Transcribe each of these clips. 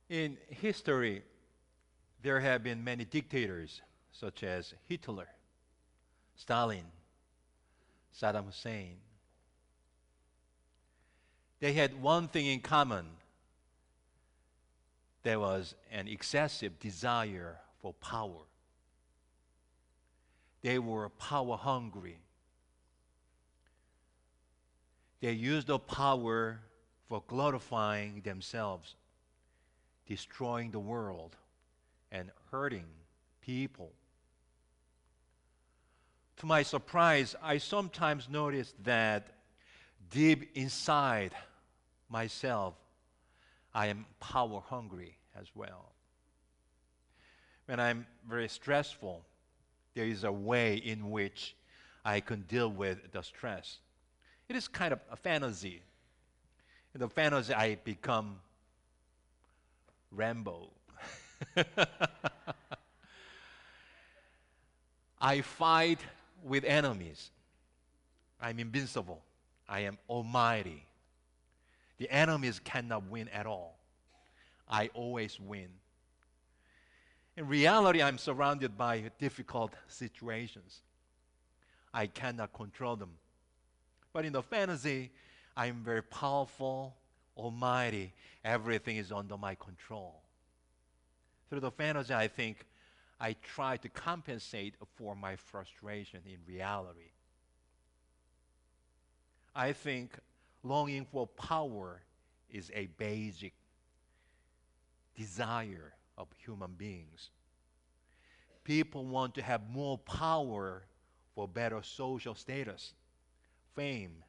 In history, there have been many dictators, such as Hitler, Stalin, Saddam Hussein. They had one thing in common. There was an excessive desire for power. They were power hungry. They used the power for glorifying themselves, destroying the world, and hurting people. To my surprise, I sometimes notice that deep inside myself, I am power hungry as well. When I'm very stressful, there is a way in which I can deal with the stress. It is kind of a fantasy. In the fantasy, I become Rambo. I fight with enemies. I'm invincible. I am almighty. The enemies cannot win at all. I always win. In reality, I'm surrounded by difficult situations. I cannot control them. But in the fantasy, I'm very powerful, almighty. Everything is under my control. Through the fantasy, I think I try to compensate for my frustration in reality. I think longing for power is a basic desire of human beings. People want to have more power for better social status, fame,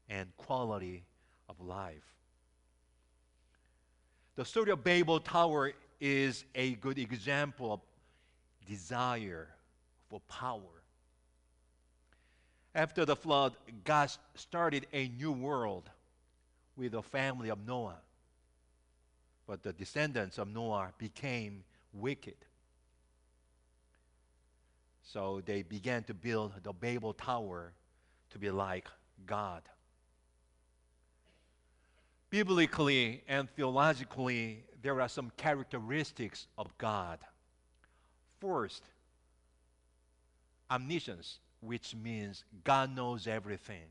and quality of life. The story of Babel Tower is a good example of desire for power. After the flood, God started a new world with the family of Noah. But the descendants of Noah became wicked. So they began to build the Babel Tower to be like God. Biblically and theologically, there are some characteristics of God. First, omniscience, which means God knows everything.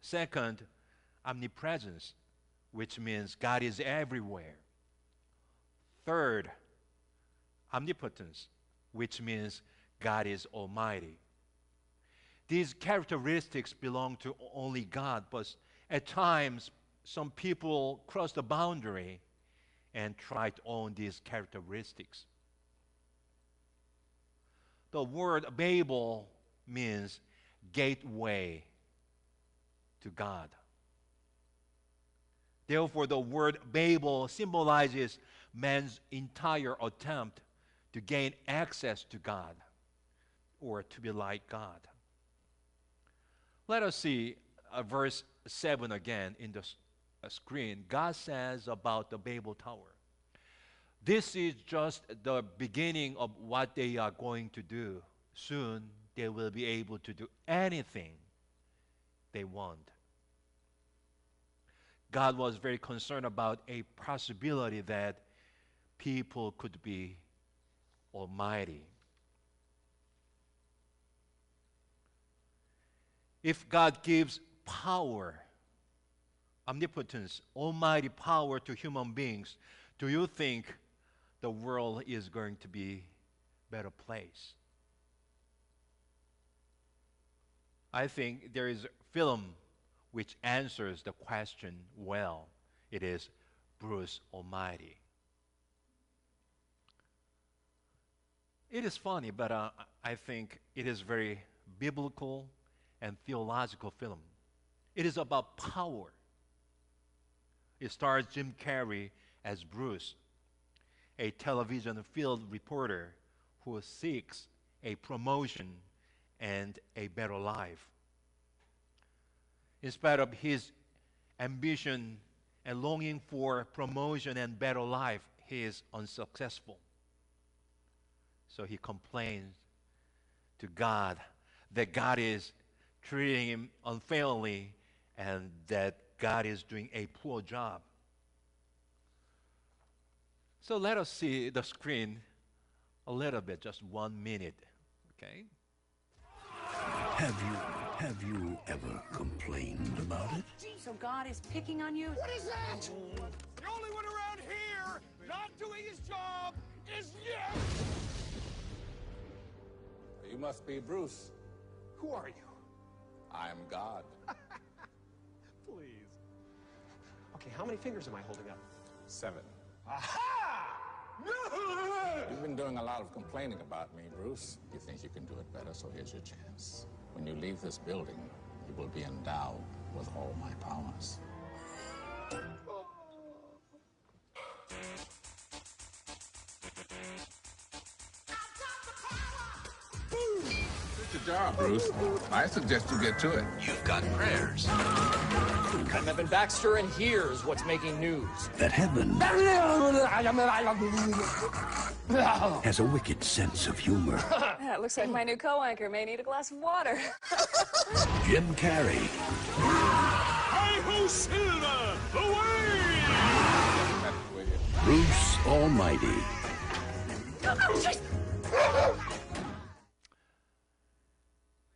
Second, omnipresence, which means God is everywhere. Third, omnipotence, which means God is almighty. These characteristics belong to only God, but at times some people cross the boundary and try to own these characteristics. The word Babel means gateway to God. Therefore, the word Babel symbolizes man's entire attempt to gain access to God or to be like God. Let us see verse 7 again in the screen. God says about the Babel Tower, this is just the beginning of what they are going to do. Soon they will be able to do anything they want. God was very concerned about a possibility that people could be almighty. If God gives power, omnipotence, almighty power to human beings, do you think the world is going to be a better place? I think there is a film which answers the question well. It is Bruce Almighty. It is funny, but I think it is very biblical and theological film. It is about power. It stars Jim Carrey as Bruce, a television field reporter who seeks a promotion and a better life. In spite of his ambition and longing for promotion and better life, he is unsuccessful. So he complains to God that God is treating him unfairly and that God is doing a poor job. So let us see the screen a little bit, just 1 minute, okay? Have you ever complained about it? So God is picking on you? What is that? The only one around here not doing his job is you! You must be Bruce. Who are you? I'm God. Please. Okay, how many fingers am I holding up? 7. Aha! You've been doing a lot of complaining about me, Bruce. You think you can do it better, so here's your chance. When you leave this building, you will be endowed with all my powers. Good job, Bruce. I suggest you get to it. You've got prayers. Cutting up in Baxter, and here's what's making news. That heaven has a wicked sense of humor. Yeah, it looks like my new co-anchor may need a glass of water. Jim Carrey. Hi-ho, Silver! Away! Bruce Almighty.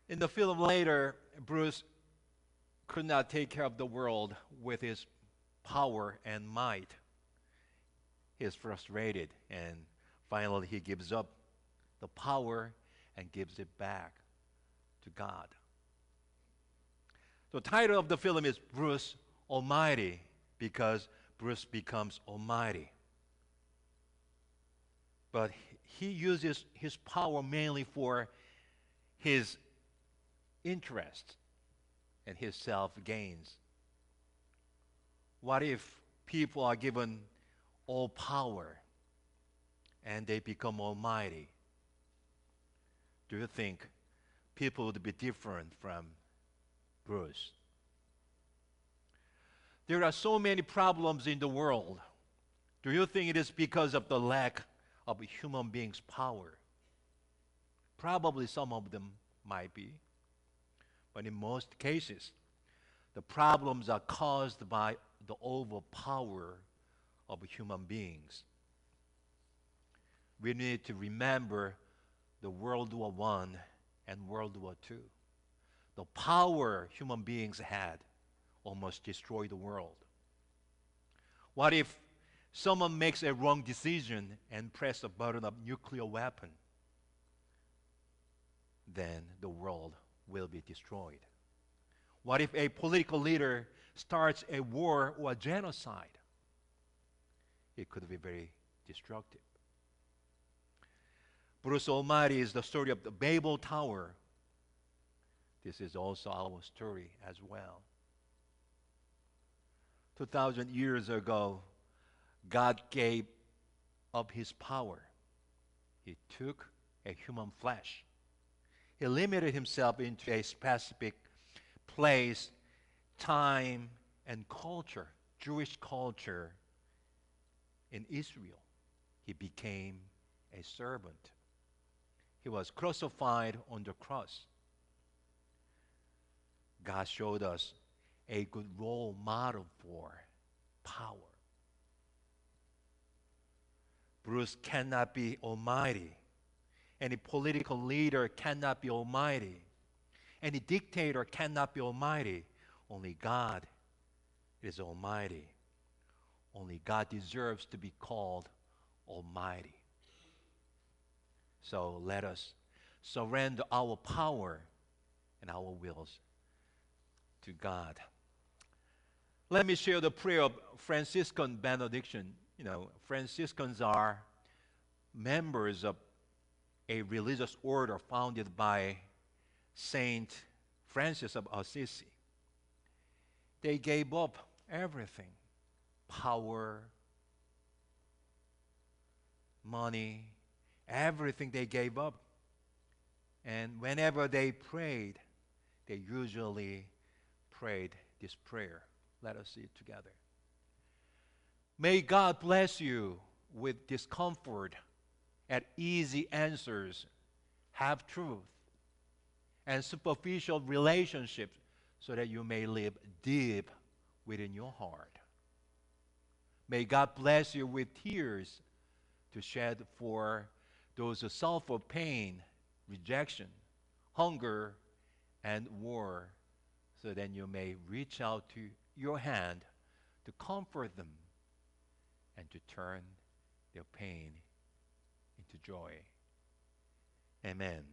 In the film later, Bruce could not take care of the world with his power and might. He is frustrated, and finally he gives up the power and gives it back to God. The title of the film is Bruce Almighty, because Bruce becomes almighty. But he uses his power mainly for his interest and his self-gains. What if people are given all power and they become almighty? Do you think people would be different from Bruce? There are so many problems in the world. Do you think it is because of the lack of a human being's power? Probably some of them might be. But in most cases, the problems are caused by the overpower of human beings. We need to remember the World War I and World War II. The power human beings had almost destroyed the world. What if someone makes a wrong decision and press a button of nuclear weapon? Then the world will be destroyed. What if a political leader starts a war or a genocide? It could be very destructive. Bruce Almighty is the story of the Babel Tower. This is also our story as well. 2,000 years ago, God gave up his power. He took a human flesh. He limited himself into a specific place, time, and culture, Jewish culture in Israel. He became a servant. He was crucified on the cross. God showed us a good role model for power. Bruce cannot be almighty. Any political leader cannot be almighty. Any dictator cannot be almighty. Only God is almighty. Only God deserves to be called almighty. So let us surrender our power and our wills to God. Let me share the prayer of Franciscan benediction. You know, Franciscans are members of a religious order founded by Saint Francis of Assisi. They gave up everything: power, money, everything they gave up. And whenever they prayed, they usually prayed this prayer. Let us see it together. May God bless you with discomfort and easy answers, have truth, and superficial relationships so that you may live deep within your heart. May God bless you with tears to shed for those who suffer pain, rejection, hunger, and war, so then you may reach out to your hand to comfort them and to turn their pain into joy. Amen.